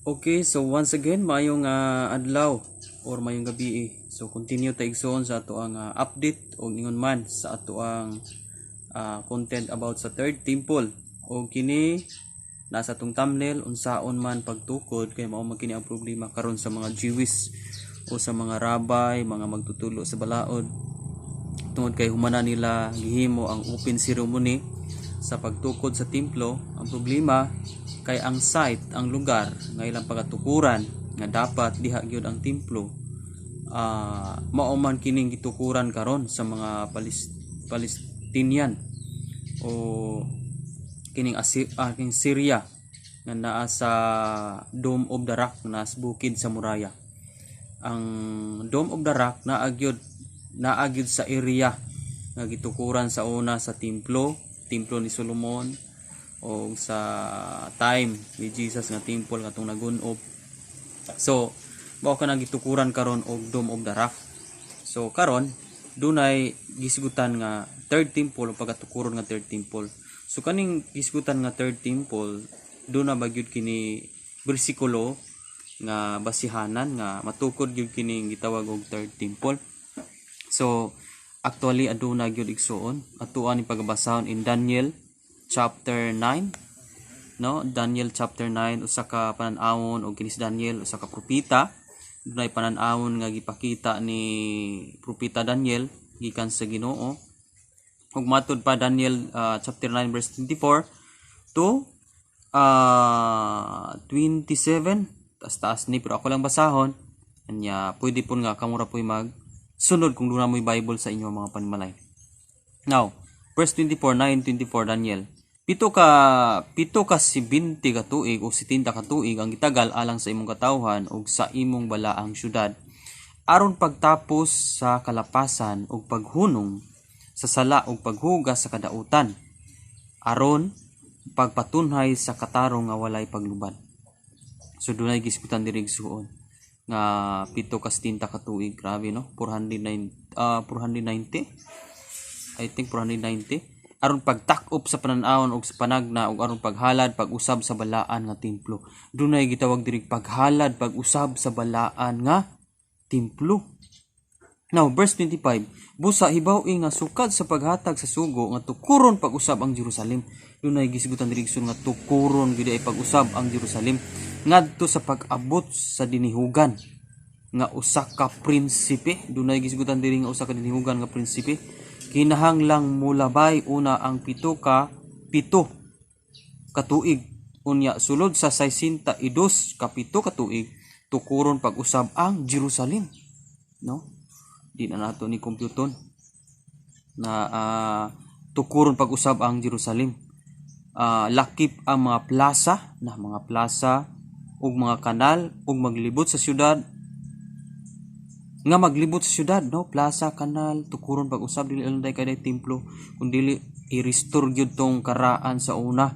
Okay, so once again, mayong adlaw or mayong gabi. So continue ta igsoon sa ato ang update o ingon man sa ato ang content about sa third temple. O kini nasa tong thumbnail unsaon man pagtukod kay mao man kini ang problema karon sa mga Jewish o sa mga rabbi, mga magtutulo sa balaod. Tungod kay humana nila gihimo ang open ceremony sa pagtukod sa templo. Ang problema kay ang site, ang lugar nga ilang pagatukuran nga dapat diha gyud ang templo, mao man kining gitukuran karon sa mga Palestinian o kining Syria nga naa sa Dome of the Rock na sa bukid sa Muraya. Ang Dome of the Rock naa gyud sa area nga gitukuran sa una sa templo ni Solomon o sa time ni Jesus nga temple nga tong nagun-op. So mao ka nang gitukuran karon og Dome of the Rock. So karon dunay gisgutan nga third temple o pagatukuron nga third temple. So kaning gisgutan nga third temple duna ba gyud kini bersikulo nga basihanan nga matukod gyud kini gitawag og third temple. So actually aduna gyud igsuon atuan ni pagbasahon in Daniel chapter 9, no? Daniel chapter 9 usa ka panan-awon og kinis Daniel usa ka propeta. Dunay panan-awon nga gipakita ni propeta Daniel gikan sa Ginoo. Ug matud pa Daniel chapter 9 verse 24 to 27 taas ni pero ako lang basahon anya pwede pun nga kamura poy mag sunod kung duna mo'y Bible sa inyo mga panmalay. Now verse 24, 9:24 Daniel. Pito ka 70 ka tuig o 70 ka tuig ang gitagal alang sa imong katawhan ug sa imong balaang syudad aron pagtapos sa kalapasan ug paghunong sa sala ug paghugas sa kadautan aron pagpatunhay sa katarong nga walay paglubad. So dunay gisgutan diri suon nga pito ka 70 ka tuig, grabe no, 490 I think 490 aron pagtak-op sa panan-awon og sa panagna ug aron paghalad pag-usab sa balaan nga templo. Dunay gitawag diri paghalad pag-usab sa balaan nga templo. Now verse 25, busa hibaw-i nga sukad sa paghatag sa sugo nga tukuron pag-usab ang Jerusalem. Dunay gisgutan diri nga tukuron gyud ay pag-usab ang Jerusalem ngadto sa pag-abot sa dinihugan nga usa ka prinsipe. Dunay gisgutan diri nga usa ka dinihugan nga prinsipe. Kinahanglang mulabay una ang pito ka tuig unya sulod sa 62 ka pito ka tuig tukuron pag-usab ang Jerusalem, no? Di na nato ni kompyuton na tukuron pag-usab ang Jerusalem. Lakip ang mga plaza ug mga kanal ug maglibot sa syudad nga maglibot sa syudad, no? Plaza, kanal, tukuron pag-usab dili lang day kada templo kundi i-restore gyud tong karaan sa una.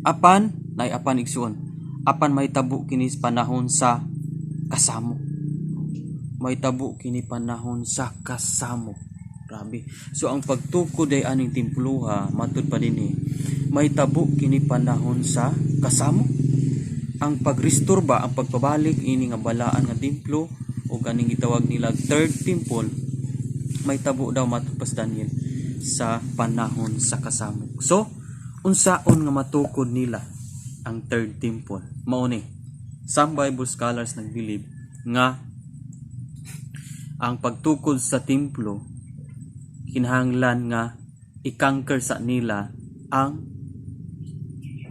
Apan igsuon may tabo kini panahon sa kasamo. May tabo kini panahon sa kasamo. Grabe. So ang pagtukod ay aning templo matud pa dinhi may tabo kini panahon sa kasamo. Ang pag-restore ba, ang pagpabalik ini nga balaan nga templo o kaning gitawag nila third temple may tabo daw matud pa Daniel sa panahon sa kasamo. So unsaon nga matukod nila ang third temple? Mao ni some Bible scholars nagbilib nga ang pagtukod sa templo kinahanglan nga i-conquer sa nila ang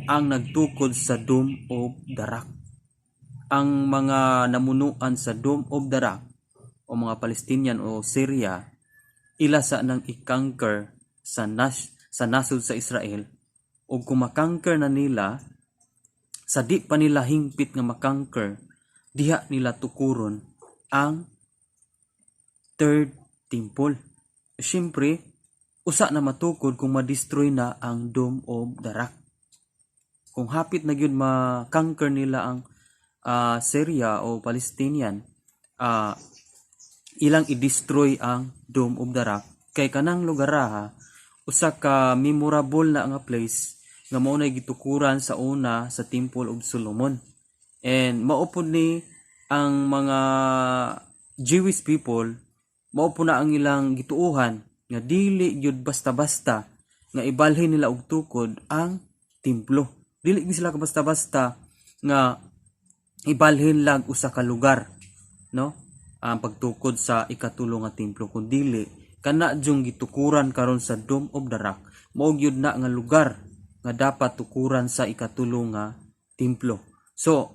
nagtukod sa Dome of the Rock. Ang mga namunuan sa Dome of the Rock o mga Palestinian o Syria ila sa nang i-conquer sa nasod sa Israel o kung makanker na nila sa di pa nila hingpit nga makanker diha nila tukuron ang third temple. Siyempre usa na matukod kung ma-destroy na ang Dome of the Rock. Kung hapit na gyud ma-conquer nila ang Syria o Palestinian, ilang i-destroy ang Dome of the Rock kay kanang lugar usa ka memorable na nga place nga mao nay gitukuran sa una sa Temple of Solomon. And maupod ni ang mga Jewish people, maupo na ang ilang gituuhan nga dili gyud basta-basta nga ibalhin nila og tukod ang templo. Dili gyud sila basta-basta nga ibalhin lang usa ka lugar, no? Ang pagtukod sa ikatulo nga templo, kun dili kana jung gitukuran karon sa Dome of the Rock, mao gyud na nga lugar nga dapat tukuran sa ikatulo nga templo. So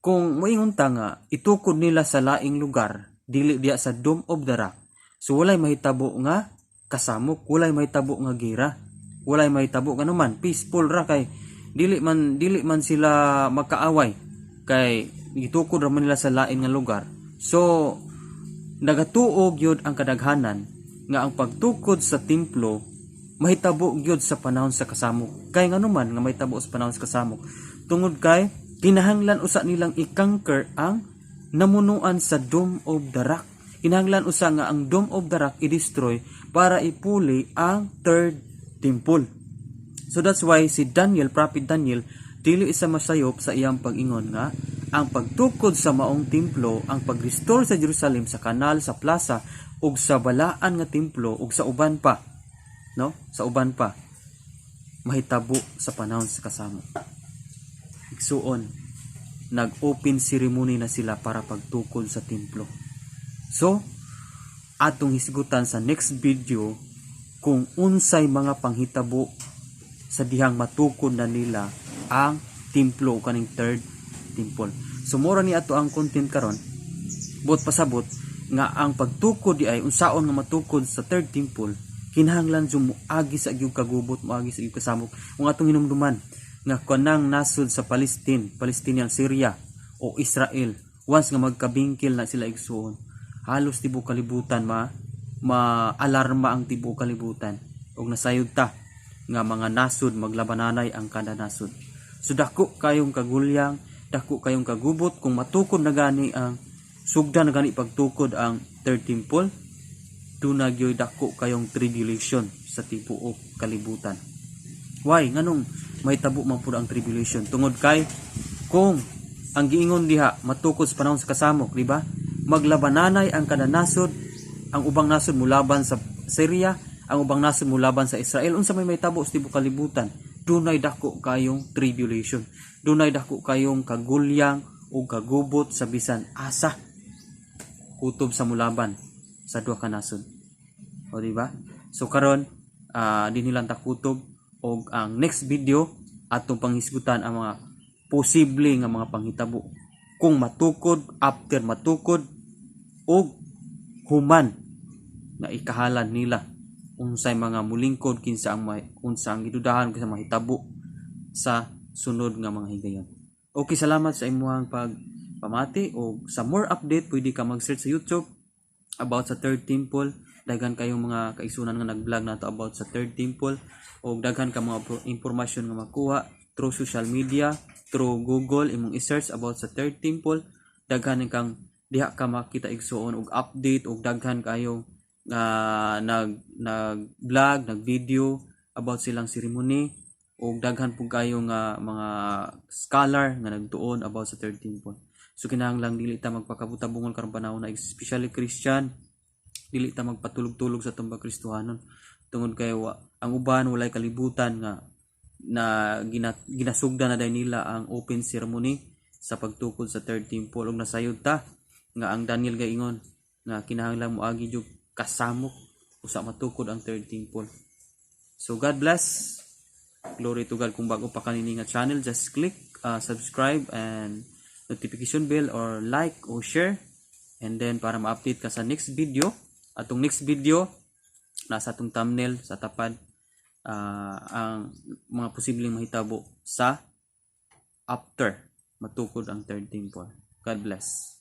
kung moingon ta nga itukod nila sa laing lugar, dili diya sa Dome of the Rock, so walay mahitabo nga kasamok, walay mahitabo nga gira, walay mahitabo nga naman peaceful ra, kay dili man sila magkaaway, kay itukod ra man nila sa lain nga lugar. So nagatuog gyud ang kadaghanan nga ang pagtukod sa templo mahitabo gyud sa panahon sa kasamok. Kay nganuman nga mahitabo sa panahon sa kasamok, tungod kay kinahanglan usa nilang i-conquer ang namunuan sa Dome of the Rock. Kinahanglan usa nga ang Dome of the Rock i-destroy para ipuli ang third temple. So that's why si Daniel, Prophet Daniel, dili isa masayop sa iyang pag-ingon nga ang pagtukod sa maong templo, ang pag-restore sa Jerusalem, sa kanal, sa plaza, ug sa balaan nga templo, ug sa uban pa, no? Sa uban pa, mahitabo sa panahon sa kasamok. Igsuon, nag-open ceremony na sila para pagtukod sa templo. So, atong hisgutan sa next video kung unsay mga panghitabo sa dihang matukod na nila ang templo o kaning third temple. So, mura ni ato ang content karon, buot pasabot nga ang pagtukod di ay unsaon nga matukod sa third temple, kinahanglan muagi sa gyud kagubot, muagi sa gyud kasamok. Kung atong hinumduman nga kanang nasud sa Palestinian Syria o Israel, once nga magkabingkil na sila igsuon, halos tibuok kalibutan ma-alarma ang tibuok kalibutan, og nasayod ta nga mga nasud maglabananay ang kada nasud. So dako kayong kagulyang, dako kayong kagubot kung matukod na gani ang sugdan na gani pagtukod ang third temple, dunagyoy dako kayong tribulation sa tibuok kalibutan. Why? Nganong mahitabo man pud ang tribulation? Tungod kay kung ang giingon diha matukod sa panahon sa kasamok, di ba? Maglabananay ang kada nasod, ang ubang nasod mulaban sa Syria, ang ubang nasod mulaban sa Israel. Unsa may mahitabo sa tibuok kalibutan? Dunay dako kayong tribulation. Dunay dako kayong kagulyang o kagubot sa bisan asa kutob sa mulaban sa duha ka nasod. O di ba? So karon di nilang takutob, og ang next video atong panghisgutan ang mga posible nga mga panghitabo kung matukod, after matukod, og human na ikahalan nila unsay mga mulingkod kinsa ang gidudahan sa mahitabo sa sunod nga mga higayon. Okay, salamat sa imuhang pagpamati, o sa more update pwede ka mag-search sa YouTube about sa third temple. Daghan kayong mga kaigsunan nga nag-vlog nato about sa third temple, o daghan ka mga impormasyon nga makuha through social media, through Google, imong i-search about sa third temple. Daghan kang diha ka makita igsuon og update, og daghan kayong nag-vlog, nag-video about silang ceremony, og daghan pug kayo nga mga scholar nga nagtuon about sa third temple. So kinahanglan dili ta magpakabutabungon karong panahon na, especially Christian, dili ta magpatulog-tulog sa tumbang Kristohanon, tungod kay ang uban walay kalibutan nga na ginasugdan na dahil nila ang open ceremony sa pagtukod sa third temple, og nasayod ta nga ang Daniel gaingon nga kinahanglan moagi jud kasamok usa matukod ang third temple. So God bless, glory to God. Kung bago pa kanini nga channel, just click subscribe and notification bell, or like or share, and then para ma-update ka sa next video. Atong next video nasa atong thumbnail sa tapad ang mga posibleng mahitabo sa after matukod ang third temple. God bless.